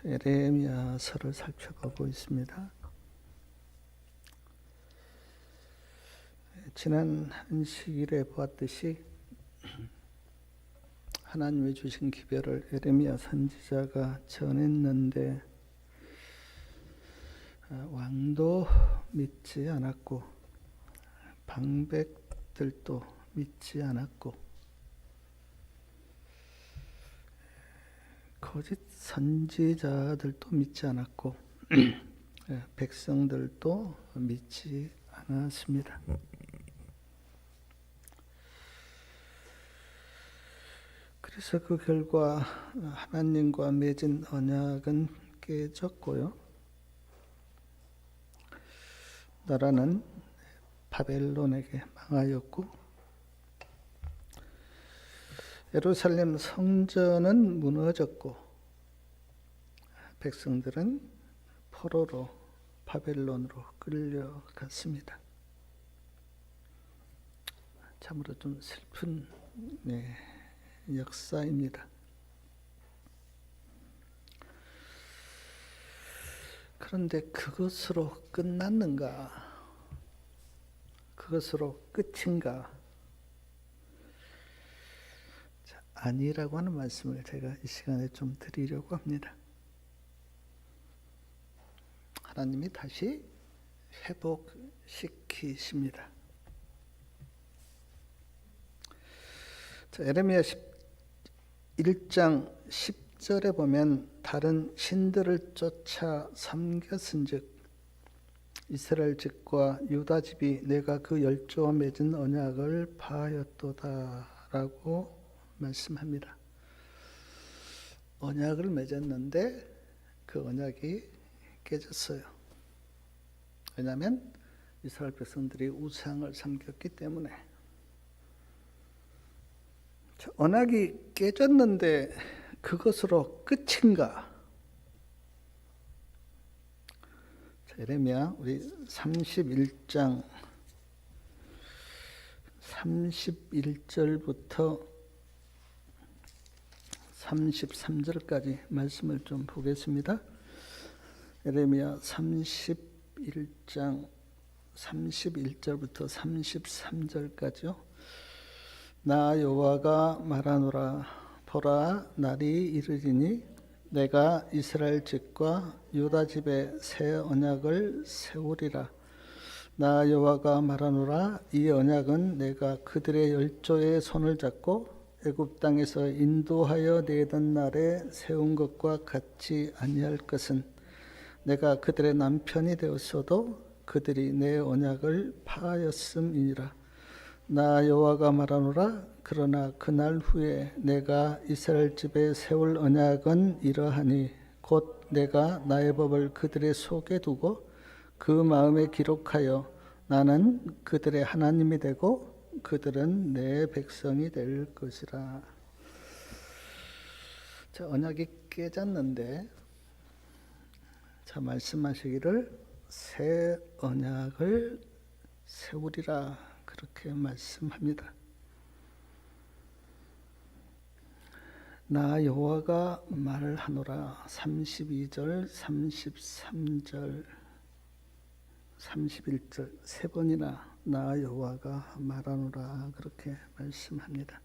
에레미야서를 살펴보고 있습니다. 지난 한식일에 보았듯이 하나님이 주신 기별을 에레미야 선지자가 전했는데 왕도 믿지 않았고 방백들도 믿지 않았고 거짓 선지자들도 믿지 않았고 백성들도 믿지 않았습니다. 그래서 그 결과 하나님과 맺은 언약은 깨졌고요. 나라는 바벨론에게 망하였고 예루살렘 성전은 무너졌고 백성들은 포로로 바벨론으로 끌려갔습니다. 참으로 좀 슬픈 역사입니다. 그런데 그것으로 끝났는가? 그것으로 끝인가? 아니라고 하는 말씀을 제가 이 시간에 좀 드리려고 합니다. 하나님이 다시 회복시키십니다. 에레미야 1장 10절에 보면 다른 신들을 쫓아 섬겼은즉 이스라엘 집과 유다 집이 내가 그 열조와 맺은 언약을 파하였도다라고 말씀합니다. 언약을 맺었는데 그 언약이 깨졌어요. 왜냐하면 이스라엘 백성들이 우상을 섬겼기 때문에. 언약이 깨졌는데 그것으로 끝인가? 에레미야 우리 31장 31절부터 33절까지 말씀을 좀 보겠습니다. 에레미야 31장 31절부터 33절까지요. 나 여호와가 말하노라. 보라, 날이 이르리니 내가 이스라엘 집과 유다 집에 새 언약을 세우리라. 나 여호와가 말하노라. 이 언약은 내가 그들의 열조의 손을 잡고 애굽 땅에서 인도하여 내던 날에 세운 것과 같이 아니할 것은 내가 그들의 남편이 되었어도 그들이 내 언약을 파하였음이니라. 나 여호와가 말하노라. 그러나 그날 후에 내가 이스라엘 집에 세울 언약은 이러하니 곧 내가 나의 법을 그들의 속에 두고 그 마음에 기록하여 나는 그들의 하나님이 되고 그들은 내 백성이 될 것이라. 언약이 깨졌는데 말씀하시기를 새 언약을 세우리라 그렇게 말씀합니다. 나 여호와가 말하노라. 32절, 33절, 31절 세 번이나 나 여호와가 말하노라 그렇게 말씀합니다.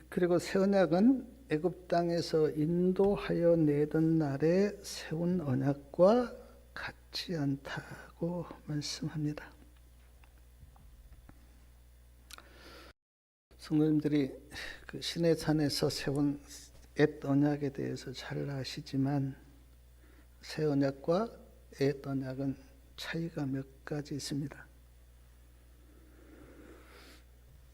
그리고 새 언약은 애굽 땅에서 인도하여 내던 날에 세운 언약과 같지 않다고 말씀합니다. 성도님들이 그 시내산에서 세운 옛 언약에 대해서 잘 아시지만 새 언약과 옛 언약은 차이가 몇 가지 있습니다.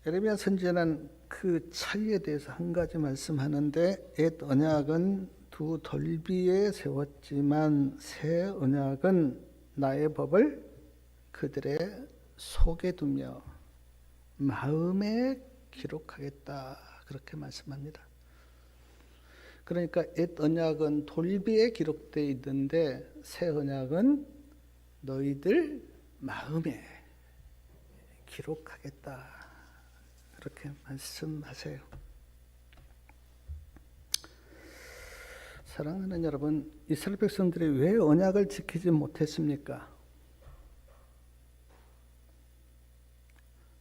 에레미야 선지자는 그 차이에 대해서 한 가지 말씀하는데 옛 언약은 두 돌비에 세웠지만 새 언약은 나의 법을 그들의 속에 두며 마음에 기록하겠다 그렇게 말씀합니다. 그러니까 옛 언약은 돌비에 기록되어 있는데 새 언약은 너희들 마음에 기록하겠다 그렇게 말씀하세요. 사랑하는 여러분, 이스라엘 백성들이 왜 언약을 지키지 못했습니까?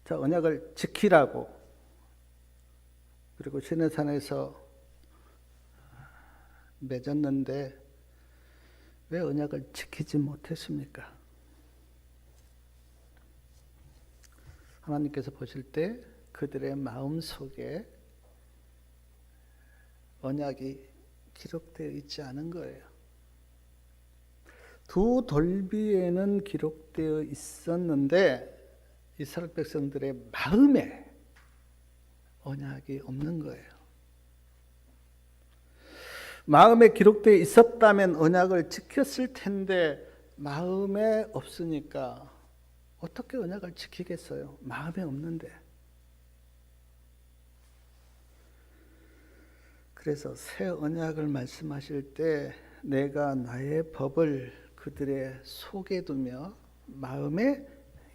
자, 언약을 지키라고, 그리고 시내산에서 맺었는데 왜 언약을 지키지 못했습니까? 하나님께서 보실 때 그들의 마음 속에 언약이 기록되어 있지 않은 거예요. 두 돌비에는 기록되어 있었는데 이스라엘 백성들의 마음에 언약이 없는 거예요. 마음에 기록되어 있었다면 언약을 지켰을 텐데 마음에 없으니까 어떻게 언약을 지키겠어요? 마음에 없는데. 그래서 새 언약을 말씀하실 때 내가 나의 법을 그들의 속에 두며 마음에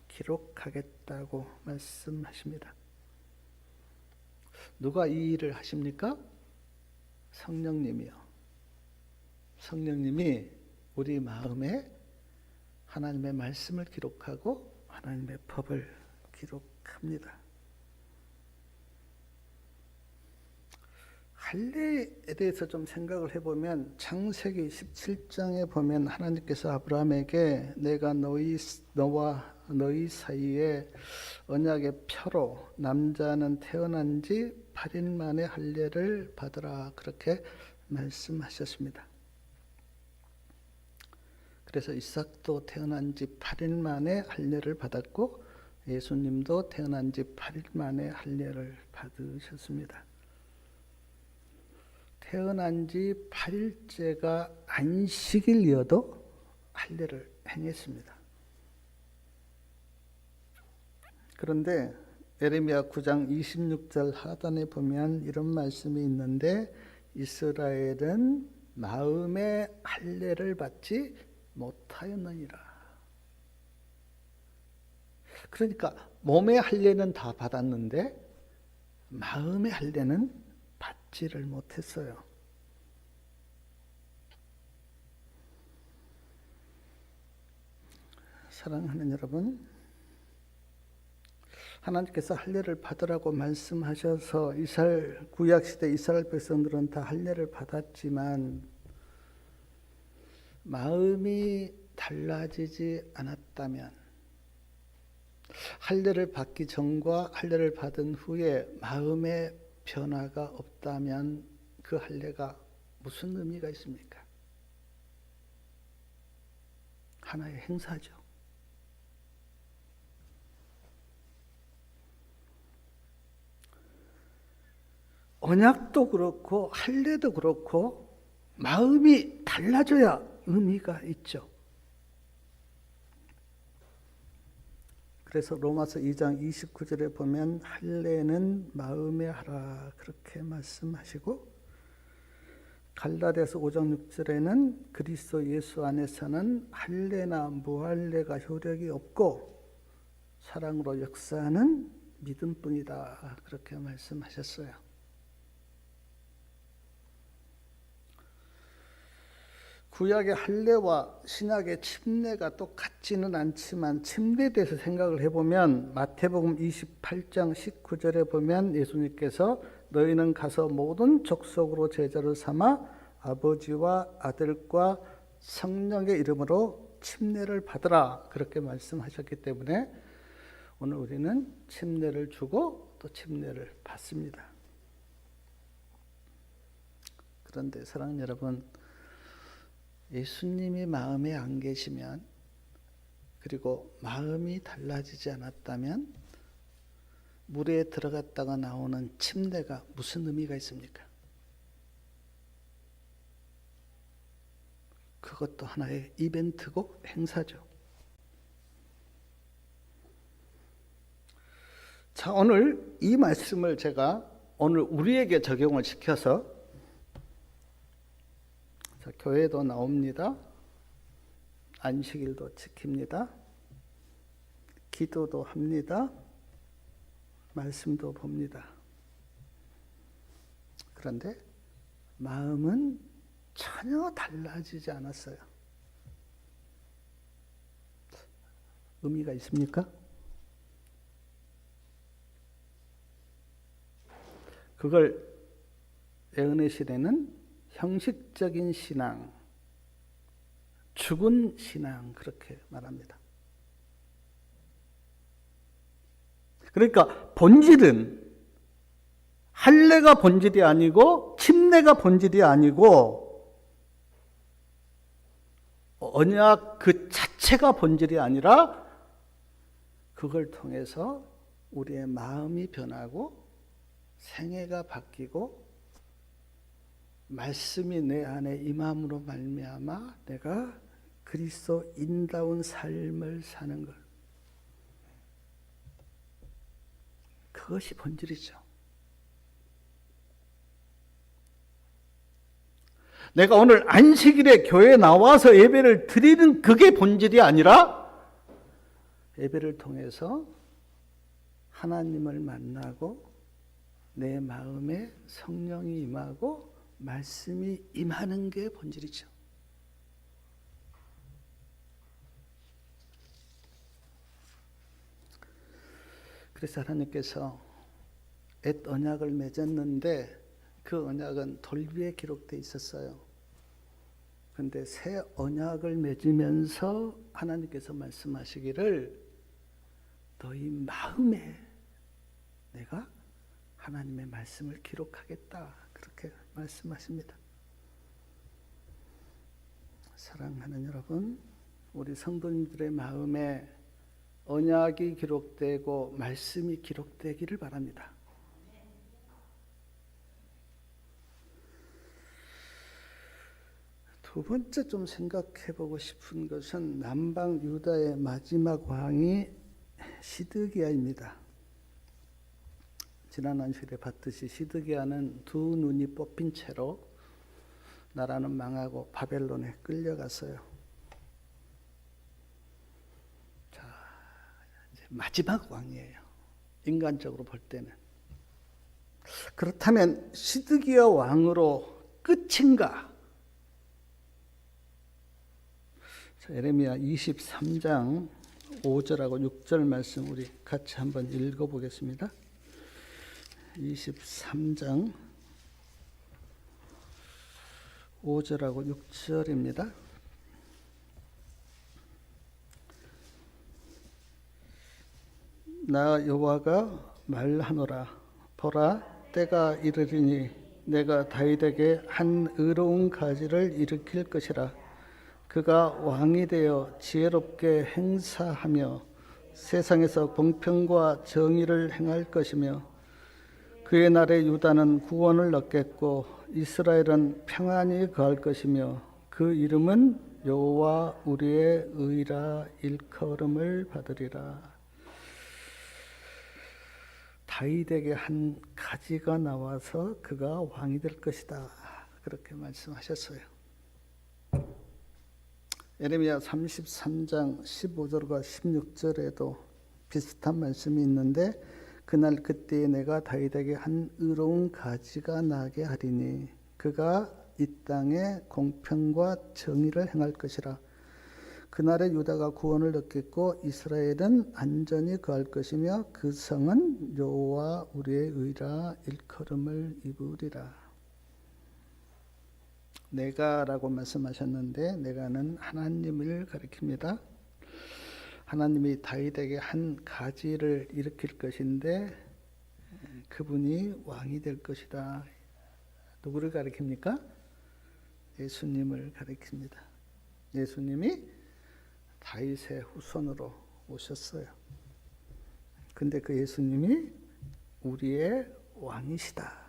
기록하겠다고 말씀하십니다. 누가 이 일을 하십니까? 성령님이요. 성령님이 우리 마음에 하나님의 말씀을 기록하고 하나님의 법을 기록합니다. 할례에 대해서 좀 생각을 해보면 창세기 17장에 보면 하나님께서 아브라함에게 내가 너와 너희 사이에 언약의 표로 남자는 태어난 지 8일 만에 할례를 받으라 그렇게 말씀하셨습니다. 그래서 이삭도 태어난 지 8일 만에 할례를 받았고 예수님도 태어난 지 8일 만에 할례를 받으셨습니다. 태어난 지 8일째가 안식일이어도 할례를 행했습니다. 그런데 예레미야 9장 26절 하단에 보면 이런 말씀이 있는데 이스라엘은 마음의 할례를 받지 못하였느니라. 그러니까 몸의 할례는 다 받았는데 마음의 할례는 받지를 못했어요. 사랑하는 여러분, 하나님께서 할례를 받으라고 말씀하셔서 구약시대 이스라엘 백성들은 다 할례를 받았지만 마음이 달라지지 않았다면, 할례를 받기 전과 할례를 받은 후에 마음의 변화가 없다면 그 할례가 무슨 의미가 있습니까? 하나의 행사죠. 언약도 그렇고 할례도 그렇고 마음이 달라져야 의미가 있죠. 그래서 로마서 2장 29절에 보면 할례는 마음에 하라 그렇게 말씀하시고 갈라디아서 5장 6절에는 그리스도 예수 안에서는 할례나 무할례가 효력이 없고 사랑으로 역사하는 믿음뿐이다 그렇게 말씀하셨어요. 구약의 할례와 신약의 침례가 똑같지는 않지만 침례에 대해서 생각을 해보면 마태복음 28장 19절에 보면 예수님께서 너희는 가서 모든 족속으로 제자를 삼아 아버지와 아들과 성령의 이름으로 침례를 받으라 그렇게 말씀하셨기 때문에 오늘 우리는 침례를 주고 또 침례를 받습니다. 그런데 사랑하는 여러분, 예수님이 마음에 안 계시면 그리고 마음이 달라지지 않았다면 물에 들어갔다가 나오는 침례가 무슨 의미가 있습니까? 그것도 하나의 이벤트고 행사죠. 자, 오늘 이 말씀을 제가 오늘 우리에게 적용을 시켜서 교회도 나옵니다. 안식일도 지킵니다. 기도도 합니다. 말씀도 봅니다. 그런데 마음은 전혀 달라지지 않았어요. 의미가 있습니까? 그걸 예언의 시대는 형식적인 신앙, 죽은 신앙 그렇게 말합니다. 그러니까 본질은 할례가 본질이 아니고 침례가 본질이 아니고 언약 그 자체가 본질이 아니라 그걸 통해서 우리의 마음이 변하고 생애가 바뀌고 말씀이 내 안에 임함으로 말미암아 내가 그리스도인다운 삶을 사는 것. 그것이 본질이죠. 내가 오늘 안식일에 교회에 나와서 예배를 드리는 그게 본질이 아니라 예배를 통해서 하나님을 만나고 내 마음에 성령이 임하고 말씀이 임하는 게 본질이죠. 그래서 하나님께서 옛 언약을 맺었는데 그 언약은 돌 위에 기록되어 있었어요. 그런데 새 언약을 맺으면서 하나님께서 말씀하시기를 너희 마음에 내가 하나님의 말씀을 기록하겠다 그렇게 말씀하십니다. 사랑하는 여러분, 우리 성도님들의 마음에 언약이 기록되고 말씀이 기록되기를 바랍니다. 두 번째 좀 생각해 보고 싶은 것은 남방 유다의 마지막 왕이 시드기야입니다. 지난 안식일에 봤듯이 시드기야는 두 눈이 뽑힌 채로 나라는 망하고 바벨론에 끌려갔어요. 자, 이제 마지막 왕이에요. 인간적으로 볼 때는. 그렇다면 시드기야 왕으로 끝인가? 자, 예레미야 23장 5절하고 6절 말씀 우리 같이 한번 읽어보겠습니다. 23장 5절하고 6절입니다. 나 여호와가 말하노라. 보라, 때가 이르리니 내가 다윗에게 한 의로운 가지를 일으킬 것이라. 그가 왕이 되어 지혜롭게 행사하며 세상에서 공평과 정의를 행할 것이며 그의 날에 유다는 구원을 얻겠고 이스라엘은 평안히 거할 것이며 그 이름은 여호와 우리의 의라 일컬음을 받으리라. 다윗에게 한 가지가 나와서 그가 왕이 될 것이다 그렇게 말씀하셨어요. 예레미야 33장 15절과 16절에도 비슷한 말씀이 있는데 그날 그때에 내가 다윗에게 한 의로운 가지가 나게 하리니 그가 이 땅에 공평과 정의를 행할 것이라. 그날에 유다가 구원을 얻겠고 이스라엘은 안전히 거할 것이며 그 성은 여호와 우리의 의라 일컬음을 입으리라. 내가라고 말씀하셨는데 내가는 하나님을 가리킵니다. 하나님이 다윗에게 한 가지를 일으킬 것인데 그분이 왕이 될 것이다. 누구를 가리킵니까? 예수님을 가리킵니다. 예수님이 다윗의 후손으로 오셨어요. 근데 그 예수님이 우리의 왕이시다.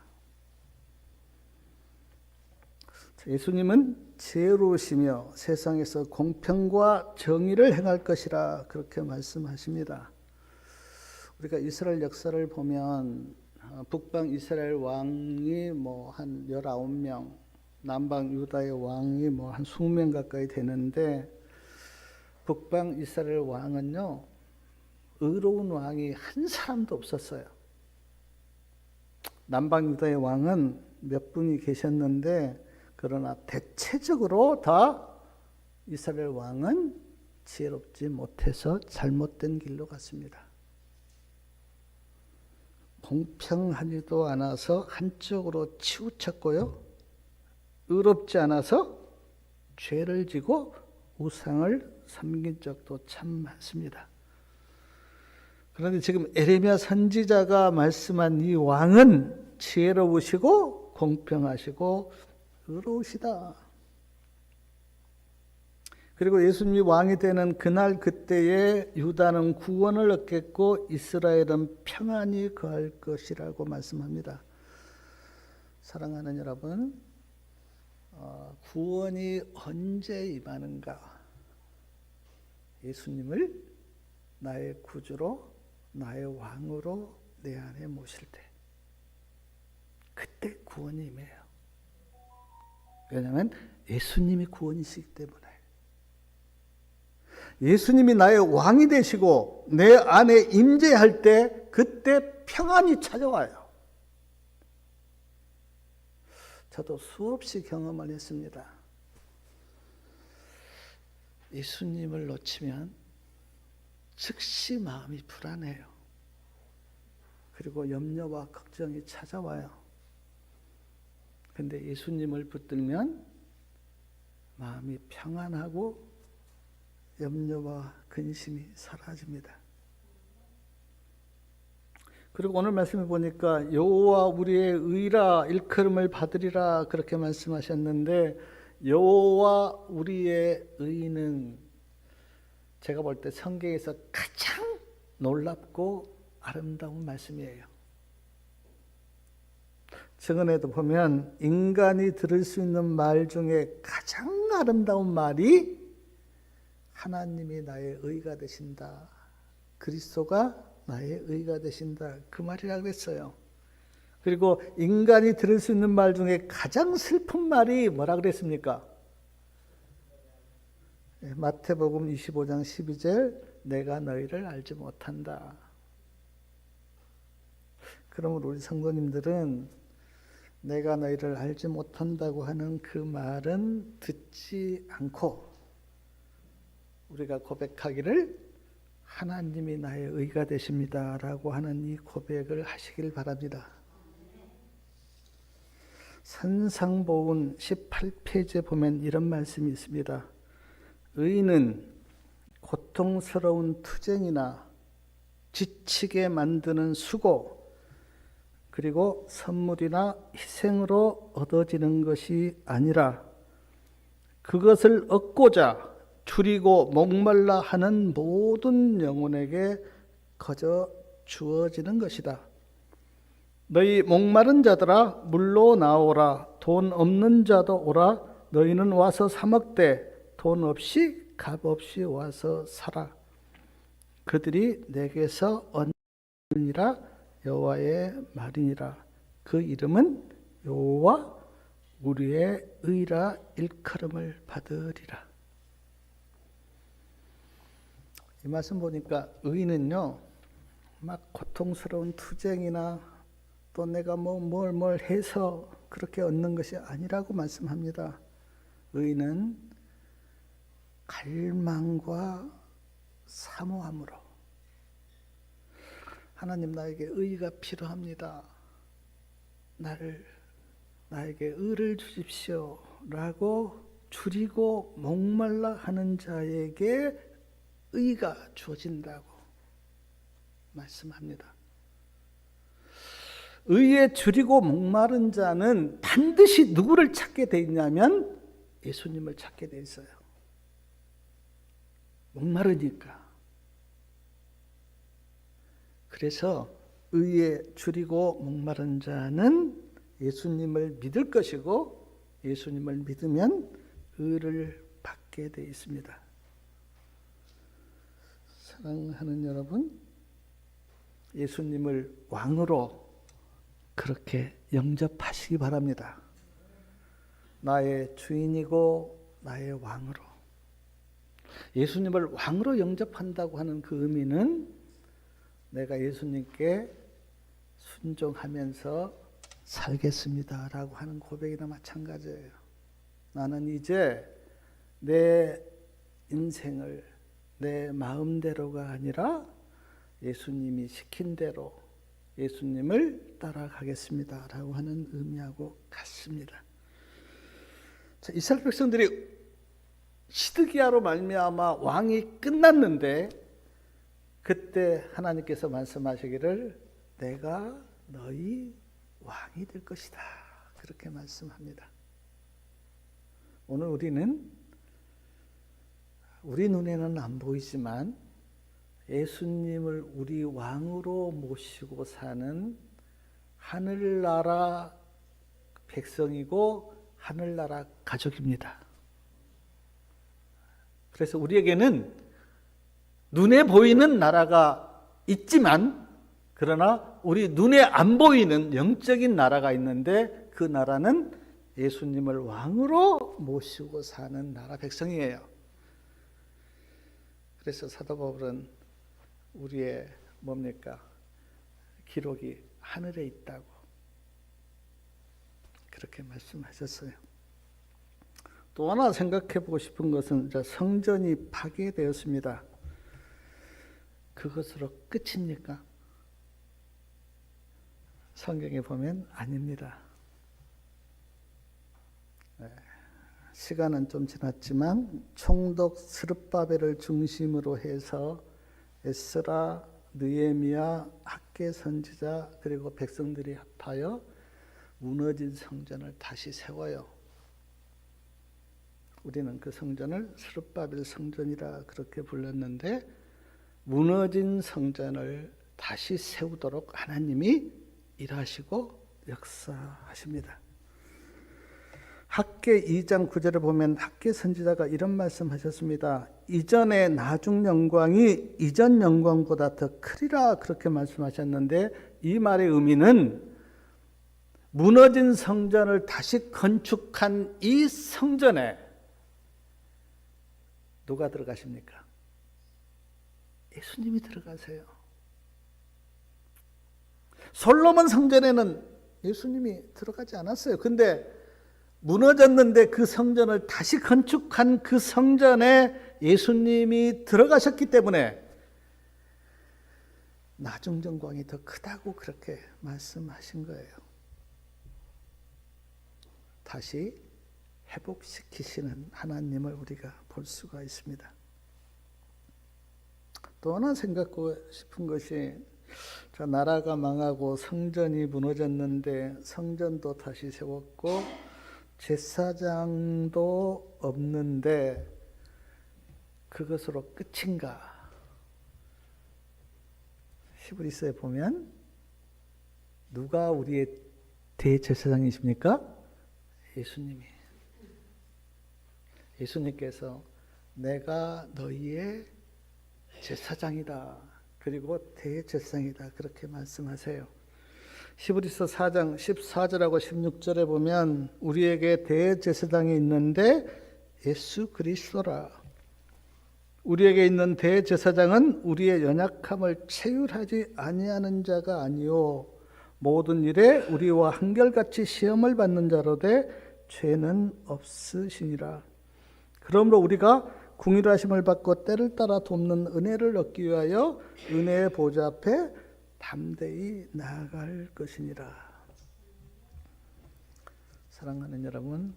예수님은 지혜로우시며 세상에서 공평과 정의를 행할 것이라 그렇게 말씀하십니다. 우리가 이스라엘 역사를 보면 북방 이스라엘 왕이 한 19명, 남방 유다의 왕이 한 20명 가까이 되는데 북방 이스라엘 왕은요, 의로운 왕이 한 사람도 없었어요. 남방 유다의 왕은 몇 분이 계셨는데 그러나 대체적으로 다 이스라엘 왕은 지혜롭지 못해서 잘못된 길로 갔습니다. 공평하지도 않아서 한쪽으로 치우쳤고요. 의롭지 않아서 죄를 지고 우상을 섬긴 적도 참 많습니다. 그런데 지금 에레미야 선지자가 말씀한 이 왕은 지혜로우시고 공평하시고 의로우시다. 그리고 예수님이 왕이 되는 그날 그때에 유다는 구원을 얻겠고 이스라엘은 평안히 거할 것이라고 말씀합니다. 사랑하는 여러분, 구원이 언제 임하는가? 예수님을 나의 구주로 나의 왕으로 내 안에 모실 때, 그때 구원이 임해요. 왜냐하면 예수님이 구원이시기 때문에. 예수님이 나의 왕이 되시고 내 안에 임재할 때 그때 평안이 찾아와요. 저도 수없이 경험을 했습니다. 예수님을 놓치면 즉시 마음이 불안해요. 그리고 염려와 걱정이 찾아와요. 근데 예수님을 붙들면 마음이 평안하고 염려와 근심이 사라집니다. 그리고 오늘 말씀을 보니까 여호와 우리의 의라 일컬음을 받으리라 그렇게 말씀하셨는데, 여호와 우리의 의는 제가 볼 때 성경에서 가장 놀랍고 아름다운 말씀이에요. 증언에도 보면 인간이 들을 수 있는 말 중에 가장 아름다운 말이 하나님이 나의 의가 되신다, 그리스도가 나의 의가 되신다, 그 말이라고 그랬어요. 그리고 인간이 들을 수 있는 말 중에 가장 슬픈 말이 뭐라 그랬습니까? 마태복음 25장 12절, 내가 너희를 알지 못한다. 그러면 우리 성도님들은 내가 너희를 알지 못한다고 하는 그 말은 듣지 않고 우리가 고백하기를 하나님이 나의 의가 되십니다 라고 하는 이 고백을 하시길 바랍니다. 산상보훈 18페이지에 보면 이런 말씀이 있습니다. 의인은 고통스러운 투쟁이나 지치게 만드는 수고, 그리고 선물이나 희생으로 얻어지는 것이 아니라 그것을 얻고자 줄이고 목말라 하는 모든 영혼에게 거저 주어지는 것이다. 너희 목마른 자들아 물로 나오라. 돈 없는 자도 오라. 너희는 와서 사 먹되 돈 없이 값 없이 와서 사라. 그들이 내게서 얻느니라. 여호와의 말이니라. 그 이름은 여호와 우리의 의라 일컬음을 받으리라. 이 말씀 보니까 의는요, 막 고통스러운 투쟁이나 또 내가 뭘 해서 그렇게 얻는 것이 아니라고 말씀합니다. 의는 갈망과 사모함으로, 하나님 나에게 의가 필요합니다, 나에게 의를 주십시오 라고 줄이고 목말라 하는 자에게 의가 주어진다고 말씀합니다. 의에 줄이고 목마른 자는 반드시 누구를 찾게 돼 있냐면 예수님을 찾게 돼 있어요. 목마르니까. 그래서 의에 줄이고 목마른 자는 예수님을 믿을 것이고 예수님을 믿으면 의를 받게 돼 있습니다. 사랑하는 여러분, 예수님을 왕으로 그렇게 영접하시기 바랍니다. 나의 주인이고 나의 왕으로. 예수님을 왕으로 영접한다고 하는 그 의미는 내가 예수님께 순종하면서 살겠습니다 라고 하는 고백이나 마찬가지예요. 나는 이제 내 인생을 내 마음대로가 아니라 예수님이 시킨 대로 예수님을 따라가겠습니다 라고 하는 의미하고 같습니다. 자, 이스라엘 백성들이 시드기야로 말미암아 왕이 끝났는데 그때 하나님께서 말씀하시기를 내가 너희 왕이 될 것이다 그렇게 말씀합니다. 오늘 우리는 우리 눈에는 안 보이지만 예수님을 우리 왕으로 모시고 사는 하늘나라 백성이고 하늘나라 가족입니다. 그래서 우리에게는 눈에 보이는 나라가 있지만 그러나 우리 눈에 안 보이는 영적인 나라가 있는데 그 나라는 예수님을 왕으로 모시고 사는 나라 백성이에요. 그래서 사도 바울은 우리의 뭡니까? 기록이 하늘에 있다고 그렇게 말씀하셨어요. 또 하나 생각해 보고 싶은 것은 성전이 파괴되었습니다. 그것으로 끝입니까? 성경에 보면 아닙니다. 시간은 좀 지났지만 총독 스룹바벨을 중심으로 해서 에스라, 느헤미야, 학개 선지자 그리고 백성들이 합하여 무너진 성전을 다시 세워요. 우리는 그 성전을 스룹바벨 성전이라 그렇게 불렀는데 무너진 성전을 다시 세우도록 하나님이 일하시고 역사하십니다. 학개 2장 9절에 보면 학개 선지자가 이런 말씀하셨습니다. 이전의 나중 영광이 이전 영광보다 더 크리라 그렇게 말씀하셨는데 이 말의 의미는 무너진 성전을 다시 건축한 이 성전에 누가 들어가십니까? 예수님이 들어가세요. 솔로몬 성전에는 예수님이 들어가지 않았어요. 근데 무너졌는데 그 성전을 다시 건축한 그 성전에 예수님이 들어가셨기 때문에 나중 영광이 더 크다고 그렇게 말씀하신 거예요. 다시 회복시키시는 하나님을 우리가 볼 수가 있습니다. 또 하나 생각하고 싶은 것이 나라가 망하고 성전이 무너졌는데 성전도 다시 세웠고 제사장도 없는데 그것으로 끝인가? 히브리서에 보면 누가 우리의 대제사장이십니까? 예수님이. 예수님께서 내가 너희의 제사장이다. 그리고 대제사장이다. 그렇게 말씀하세요. 히브리서 4장 14절하고 16절에 보면 우리에게 대제사장이 있는데 예수 그리스도라. 우리에게 있는 대제사장은 우리의 연약함을 체휼하지 아니하는 자가 아니요 모든 일에 우리와 한결같이 시험을 받는 자로되 죄는 없으시니라. 그러므로 우리가 궁휼하심을 받고 때를 따라 돕는 은혜를 얻기 위하여 은혜의 보좌 앞에 담대히 나아갈 것이니라. 사랑하는 여러분,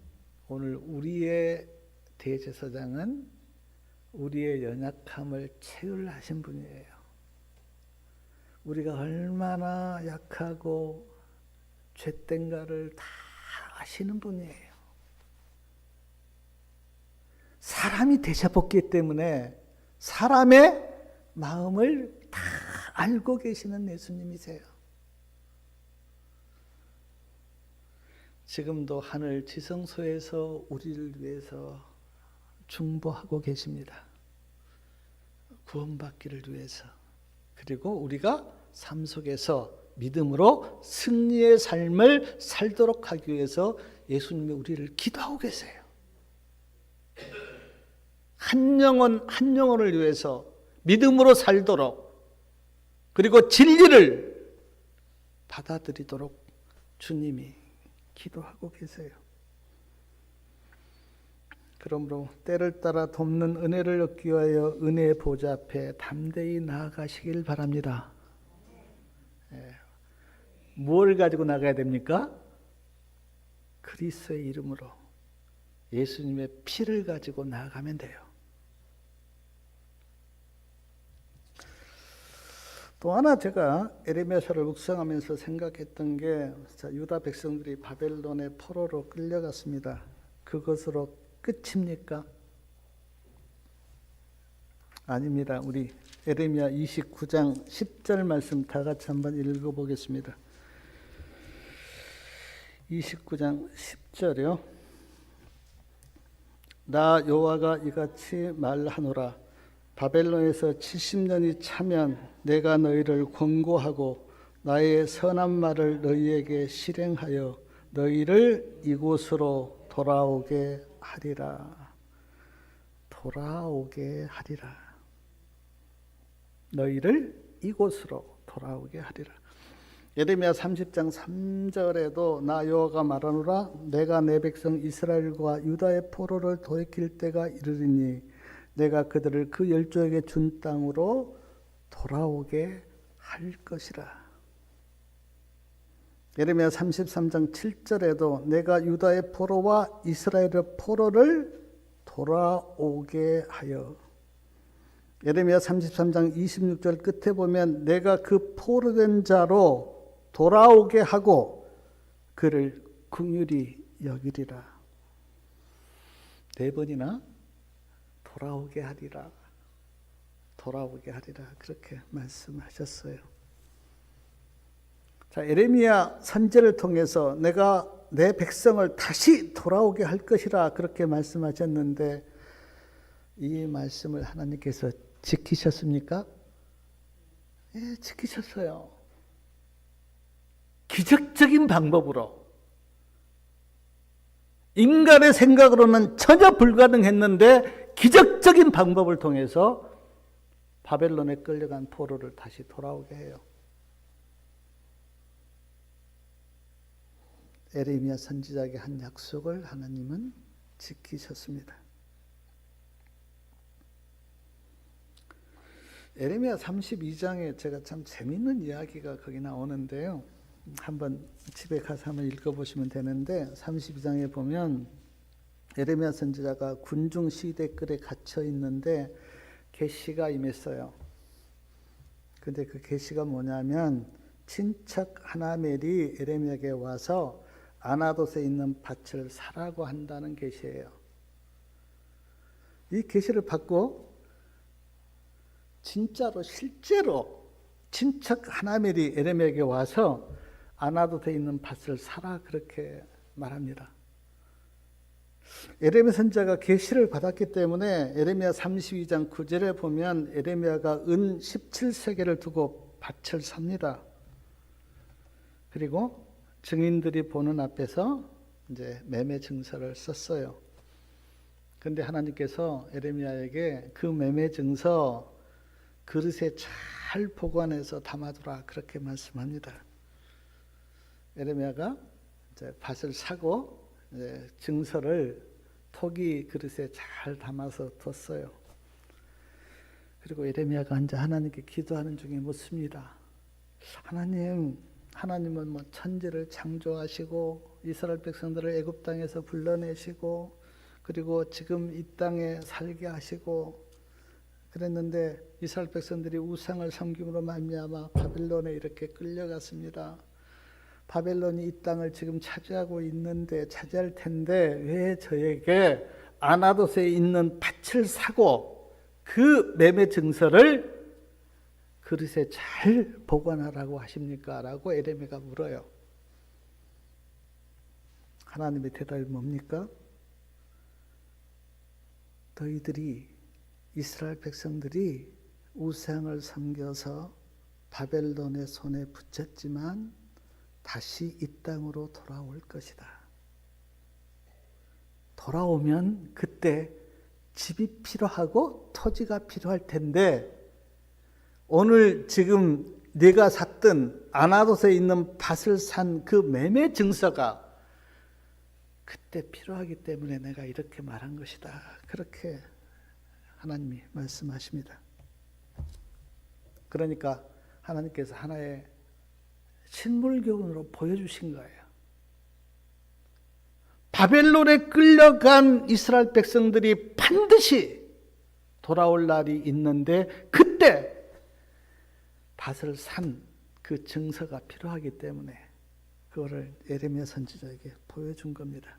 오늘 우리의 대제사장은 우리의 연약함을 체휼하신 분이에요. 우리가 얼마나 약하고 죄된가를 다 아시는 분이에요. 사람이 되셔봤기 때문에 사람의 마음을 다 알고 계시는 예수님이세요. 지금도 하늘 지성소에서 우리를 위해서 중보하고 계십니다. 구원받기를 위해서. 그리고 우리가 삶 속에서 믿음으로 승리의 삶을 살도록 하기 위해서 예수님이 우리를 기도하고 계세요. 한 영혼을 위해서 믿음으로 살도록 그리고 진리를 받아들이도록 주님이 기도하고 계세요. 그러므로 때를 따라 돕는 은혜를 얻기 위하여 은혜의 보좌 앞에 담대히 나아가시길 바랍니다. 뭘 가지고 나가야 됩니까? 그리스도의 이름으로 예수님의 피를 가지고 나아가면 돼요. 또 하나 제가 에레미야서를 묵상하면서 생각했던 게 유다 백성들이 바벨론의 포로로 끌려갔습니다. 그것으로 끝입니까? 아닙니다. 우리 에레미야 29장 10절 말씀 다 같이 한번 읽어보겠습니다. 29장 10절이요. 나 여호와가 이같이 말하노라. 바벨론에서 70년이 차면 내가 너희를 권고하고 나의 선한 말을 너희에게 실행하여 너희를 이곳으로 돌아오게 하리라. 돌아오게 하리라. 너희를 이곳으로 돌아오게 하리라. 예레미야 30장 3절에도 나 여호와가 말하노라. 내가 내 백성 이스라엘과 유다의 포로를 돌이킬 때가 이르리니 내가 그들을 그 열조에게 준 땅으로 돌아오게 할 것이라. 예레미야 33장 7절에도 내가 유다의 포로와 이스라엘의 포로를 돌아오게 하여. 예레미야 33장 26절 끝에 보면 내가 그 포로된 자로 돌아오게 하고 그를 긍휼히 여기리라. 4번이나 돌아오게 하리라. 돌아오게 하리라. 그렇게 말씀하셨어요. 자, 에레미야 선지자를 통해서 내가 내 백성을 다시 돌아오게 할 것이라 그렇게 말씀하셨는데 이 말씀을 하나님께서 지키셨습니까? 예, 지키셨어요. 기적적인 방법으로. 인간의 생각으로는 전혀 불가능했는데 기적적인 방법을 통해서 바벨론에 끌려간 포로를 다시 돌아오게 해요. 에레미야 선지자에게 한 약속을 하나님은 지키셨습니다. 에레미야 32장에 제가 참 재밌는 이야기가 거기 나오는데요. 한번 집에 가서 한번 읽어보시면 되는데 32장에 보면 에레미야 선지자가 군중 시대끌에 갇혀 있는데 계시가 임했어요. 근데 그 계시가 뭐냐면 친척 하나멜이 에레미야에게 와서 아나돗에 있는 밭을 사라고 한다는 계시예요. 이 계시를 받고 진짜로 실제로 친척 하나멜이 에레미야에게 와서 아나돗에 있는 밭을 사라 그렇게 말합니다. 에레미야 선지자가 계시를 받았기 때문에 에레미야 32장 9절에 보면 에레미야가 은 17세겔을 두고 밭을 삽니다. 그리고 증인들이 보는 앞에서 이제 매매 증서를 썼어요. 그런데 하나님께서 에레미야에게 그 매매 증서 그릇에 잘 보관해서 담아두라 그렇게 말씀합니다. 에레미야가 이제 밭을 사고 이제 증서를 토기 그릇에 잘 담아서 뒀어요. 그리고 에레미야가 이제 하나님께 기도하는 중에 묻습니다. 하나님은 뭐 천지를 창조하시고 이스라엘 백성들을 애굽 땅에서 불러내시고 그리고 지금 이 땅에 살게 하시고 그랬는데 이스라엘 백성들이 우상을 섬김으로 말미암아 바벨론에 이렇게 끌려갔습니다. 바벨론이 이 땅을 지금 차지하고 있는데 차지할 텐데 왜 저에게 아나돗에 있는 밭을 사고 그 매매 증서를 그릇에 잘 보관하라고 하십니까? 라고 에레미야가 물어요. 하나님의 대답이 뭡니까? 너희들이 이스라엘 백성들이 우상을 섬겨서 바벨론의 손에 붙였지만 다시 이 땅으로 돌아올 것이다. 돌아오면 그때 집이 필요하고 토지가 필요할 텐데 오늘 지금 네가 샀던 아나돗에 있는 밭을 산 그 매매 증서가 그때 필요하기 때문에 내가 이렇게 말한 것이다. 그렇게 하나님이 말씀하십니다. 그러니까 하나님께서 하나의 신물교훈으로 보여주신 거예요. 바벨론에 끌려간 이스라엘 백성들이 반드시 돌아올 날이 있는데 그때 밭을 산 그 증서가 필요하기 때문에 그거를 예레미야 선지자에게 보여준 겁니다.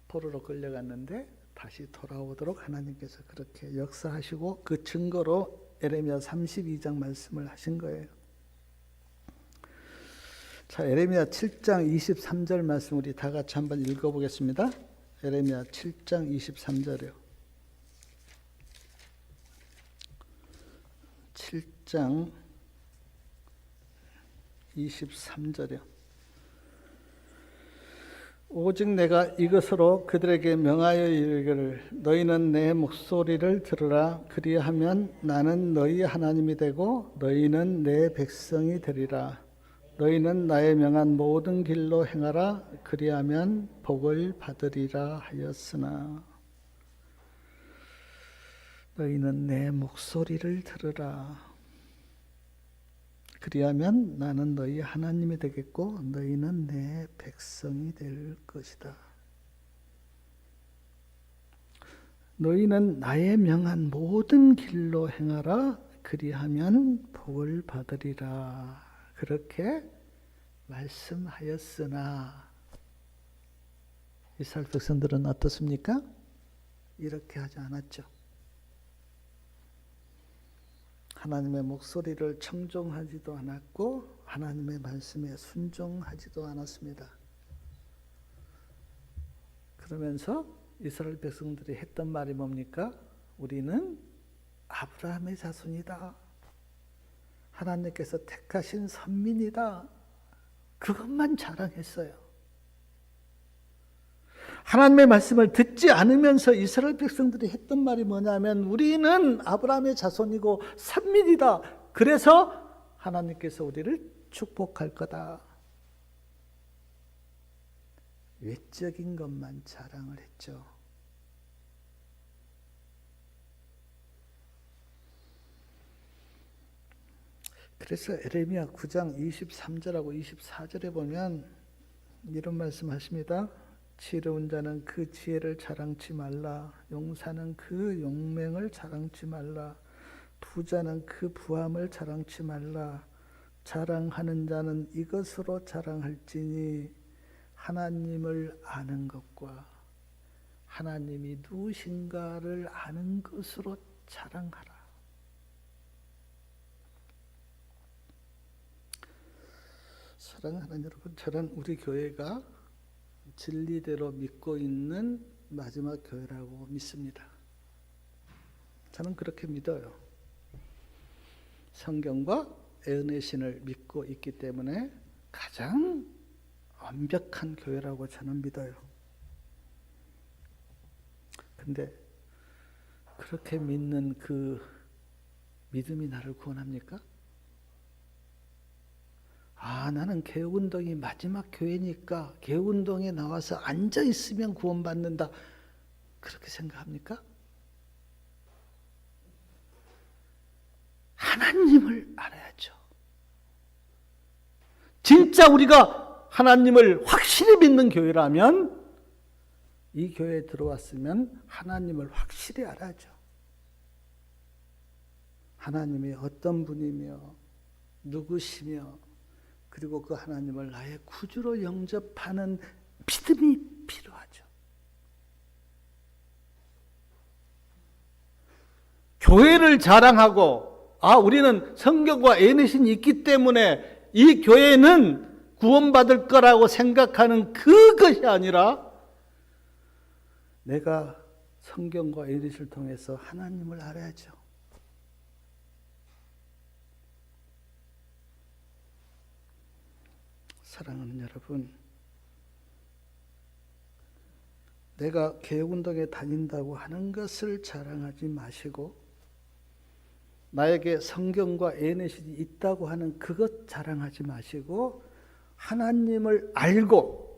포로로 끌려갔는데 다시 돌아오도록 하나님께서 그렇게 역사하시고 그 증거로 예레미야 32장 말씀을 하신 거예요. 자, 예레미야 7장 23절 말씀 우리 다 같이 한번 읽어보겠습니다. 예레미야 7장 23절이요. 7장 23절이요. 오직 내가 이것으로 그들에게 명하여 이르기를 너희는 내 목소리를 들으라. 그리하면 나는 너희 하나님이 되고 너희는 내 백성이 되리라. 너희는 나의 명한 모든 길로 행하라. 그리하면 복을 받으리라 하였으나 너희는 내 목소리를 들으라. 그리하면 나는 너희 하나님이 되겠고 너희는 내 백성이 될 것이다. 너희는 나의 명한 모든 길로 행하라. 그리하면 복을 받으리라. 그렇게 말씀하였으나 이스라엘 백성들은 어떻습니까? 이렇게 하지 않았죠. 하나님의 목소리를 청종하지도 않았고 하나님의 말씀에 순종하지도 않았습니다. 그러면서 이스라엘 백성들이 했던 말이 뭡니까? 우리는 아브라함의 자손이다. 하나님께서 택하신 선민이다. 그것만 자랑했어요. 하나님의 말씀을 듣지 않으면서 이스라엘 백성들이 했던 말이 뭐냐면 우리는 아브라함의 자손이고 선민이다. 그래서 하나님께서 우리를 축복할 거다. 외적인 것만 자랑을 했죠. 그래서 에레미야 9장 23절하고 24절에 보면 이런 말씀 하십니다. 지혜로운 자는 그 지혜를 자랑치 말라. 용사는 그 용맹을 자랑치 말라. 부자는 그 부함을 자랑치 말라. 자랑하는 자는 이것으로 자랑할지니 하나님을 아는 것과 하나님이 누구신가를 아는 것으로 자랑하라. 사랑하는 여러분, 저는 우리 교회가 진리대로 믿고 있는 마지막 교회라고 믿습니다. 저는 그렇게 믿어요. 성경과 애은의 신을 믿고 있기 때문에 가장 완벽한 교회라고 저는 믿어요. 근데 그렇게 믿는 그 믿음이 나를 구원합니까? 나는 개혁운동이 마지막 교회니까 개혁운동에 나와서 앉아있으면 구원받는다. 그렇게 생각합니까? 하나님을 알아야죠. 진짜 우리가 하나님을 확실히 믿는 교회라면 이 교회에 들어왔으면 하나님을 확실히 알아야죠. 하나님이 어떤 분이며 누구시며 그리고 그 하나님을 나의 구주로 영접하는 믿음이 필요하죠. 교회를 자랑하고 우리는 성경과 애내신이 있기 때문에 이 교회는 구원받을 거라고 생각하는 그것이 아니라 내가 성경과 애내신을 통해서 하나님을 알아야죠. 사랑하는 여러분, 내가 개혁운동에 다닌다고 하는 것을 자랑하지 마시고 나에게 성경과 애내신이 있다고 하는 그것 자랑하지 마시고 하나님을 알고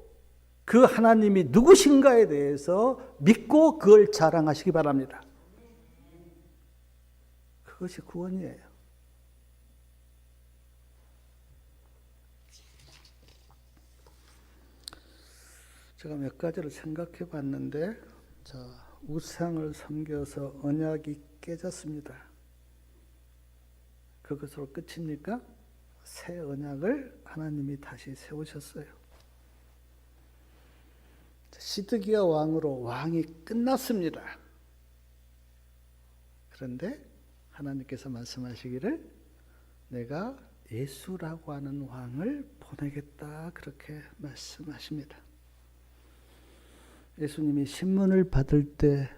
그 하나님이 누구신가에 대해서 믿고 그걸 자랑하시기 바랍니다. 그것이 구원이에요. 제가 몇 가지를 생각해 봤는데, 자, 우상을 섬겨서 언약이 깨졌습니다. 그것으로 끝입니까? 새 언약을 하나님이 다시 세우셨어요. 시드기야 왕으로 왕이 끝났습니다. 그런데 하나님께서 말씀하시기를 내가 예수라고 하는 왕을 보내겠다, 그렇게 말씀하십니다. 예수님이 신문을 받을 때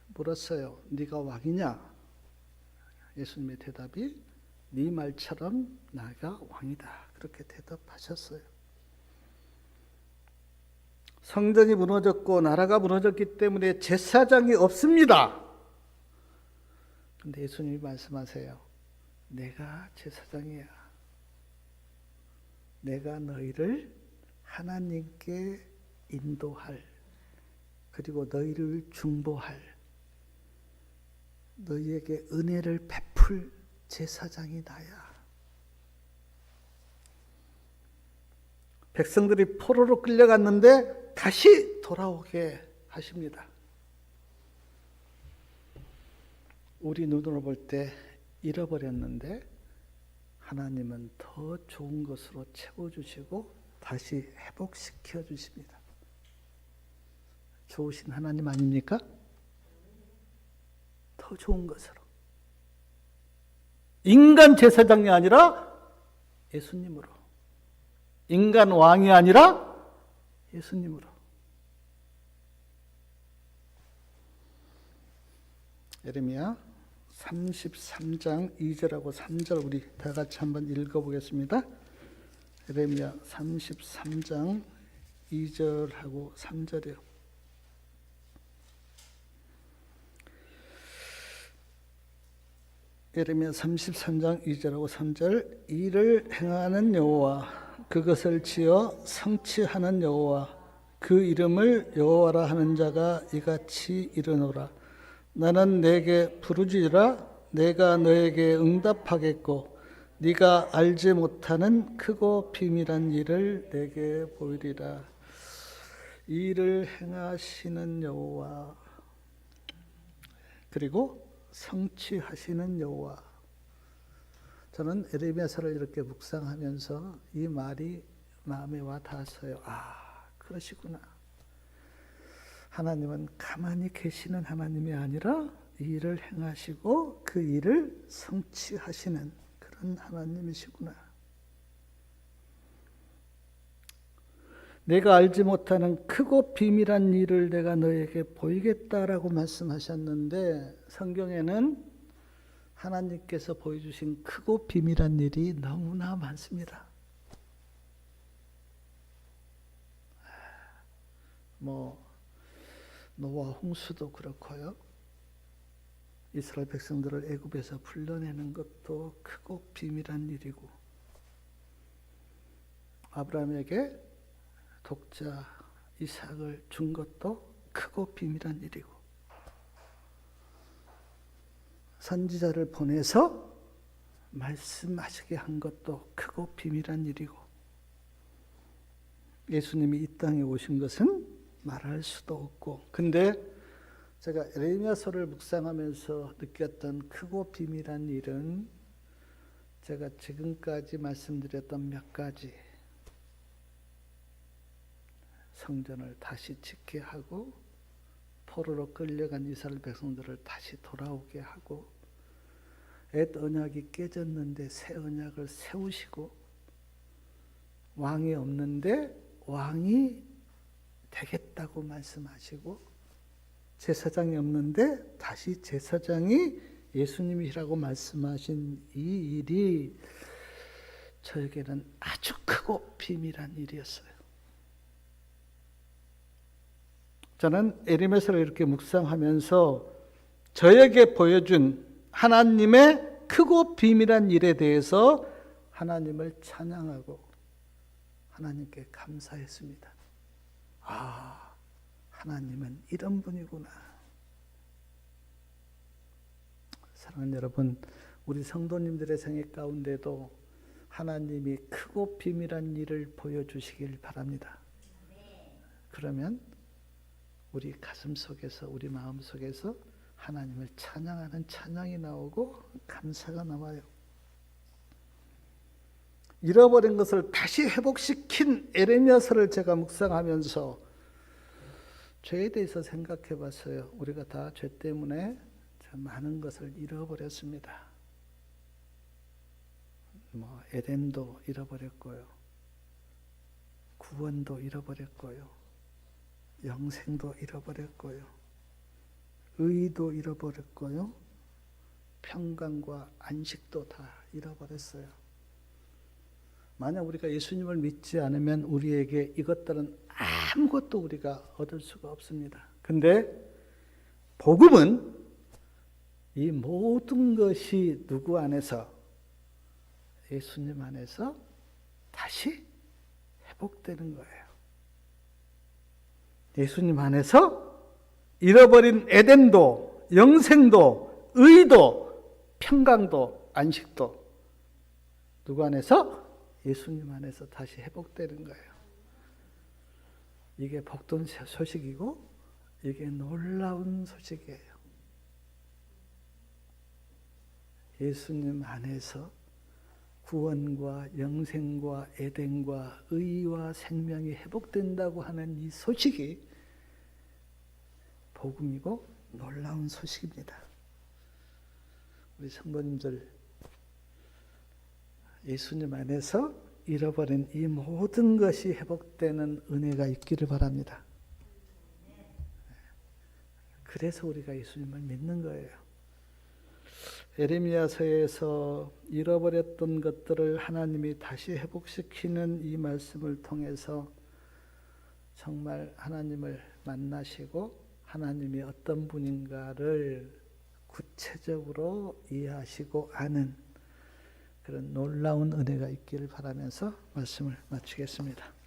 물었어요. 네가 왕이냐? 예수님의 대답이 네 말처럼 나가 왕이다, 그렇게 대답하셨어요. 성전이 무너졌고 나라가 무너졌기 때문에 제사장이 없습니다. 그런데 예수님이 말씀하세요. 내가 제사장이야. 내가 너희를 하나님께 인도할, 그리고 너희를 중보할, 너희에게 은혜를 베풀 제사장이 나야. 백성들이 포로로 끌려갔는데 다시 돌아오게 하십니다. 우리 눈으로 볼 때 잃어버렸는데 하나님은 더 좋은 것으로 채워주시고 다시 회복시켜 주십니다. 좋으신 하나님 아닙니까? 더 좋은 것으로. 인간 제사장이 아니라 예수님으로. 인간 왕이 아니라 예수님으로. 예레미야 33장 2절하고 3절 우리 다 같이 한번 읽어보겠습니다. 예레미야 33장 2절하고 3절이요. 예레미야 33장 2절하고 3절. 이를 행하는 여호와, 그것을 지어 성취하는 여호와, 그 이름을 여호와라 하는 자가 이같이 이르노라. 나는 내게 부르짖으라. 내가 너에게 응답하겠고 네가 알지 못하는 크고 비밀한 일을 내게 보이리라. 이를 행하시는 여호와, 그리고 성취하시는 여호와. 저는 에레미야서를 이렇게 묵상하면서 이 말이 마음에 와 닿았어요. 아, 그러시구나. 하나님은 가만히 계시는 하나님이 아니라 이 일을 행하시고 그 일을 성취하시는 그런 하나님이시구나. 내가 알지 못하는 크고 비밀한 일을 내가 너에게 보이겠다라고 말씀하셨는데, 성경에는 하나님께서 보여주신 크고 비밀한 일이 너무나 많습니다. 노아 홍수도 그렇고요. 이스라엘 백성들을 애굽에서 불러내는 것도 크고 비밀한 일이고, 아브라함에게 독자 이삭을 준 것도 크고 비밀한 일이고, 선지자를 보내서 말씀하시게 한 것도 크고 비밀한 일이고, 예수님이 이 땅에 오신 것은 말할 수도 없고. 근데 제가 에레미야서를 묵상하면서 느꼈던 크고 비밀한 일은 제가 지금까지 말씀드렸던 몇 가지, 성전을 다시 짓게 하고 포로로 끌려간 이스라엘 백성들을 다시 돌아오게 하고, 옛 언약이 깨졌는데 새 언약을 세우시고, 왕이 없는데 왕이 되겠다고 말씀하시고, 제사장이 없는데 다시 제사장이 예수님이라고 말씀하신 이 일이 저에게는 아주 크고 비밀한 일이었어요. 저는 에레미야서를 이렇게 묵상하면서 저에게 보여준 하나님의 크고 비밀한 일에 대해서 하나님을 찬양하고 하나님께 감사했습니다. 아, 하나님은 이런 분이구나. 사랑하는 여러분, 우리 성도님들의 생애 가운데도 하나님이 크고 비밀한 일을 보여주시길 바랍니다. 그러면 우리 가슴 속에서, 우리 마음 속에서 하나님을 찬양하는 찬양이 나오고 감사가 나와요. 잃어버린 것을 다시 회복시킨 에레미야서를 제가 묵상하면서 죄에 대해서 생각해 봤어요. 우리가 다 죄 때문에 많은 것을 잃어버렸습니다. 에덴도 잃어버렸고요. 구원도 잃어버렸고요. 영생도 잃어버렸고요. 의도 잃어버렸고요. 평강과 안식도 다 잃어버렸어요. 만약 우리가 예수님을 믿지 않으면 우리에게 이것들은 아무것도 우리가 얻을 수가 없습니다. 근데 복음은 이 모든 것이 누구 안에서? 예수님 안에서 다시 회복되는 거예요. 예수님 안에서 잃어버린 에덴도, 영생도, 의도, 평강도, 안식도 누구 안에서? 예수님 안에서 다시 회복되는 거예요. 이게 복된 소식이고 이게 놀라운 소식이에요. 예수님 안에서 구원과 영생과 에덴과 의와 생명이 회복된다고 하는 이 소식이 복음이고 놀라운 소식입니다. 우리 성도님들, 예수님 안에서 잃어버린 이 모든 것이 회복되는 은혜가 있기를 바랍니다. 그래서 우리가 예수님을 믿는 거예요. 에레미야서에서 잃어버렸던 것들을 하나님이 다시 회복시키는 이 말씀을 통해서 정말 하나님을 만나시고 하나님이 어떤 분인가를 구체적으로 이해하시고 아는 그런 놀라운 은혜가 있기를 바라면서 말씀을 마치겠습니다.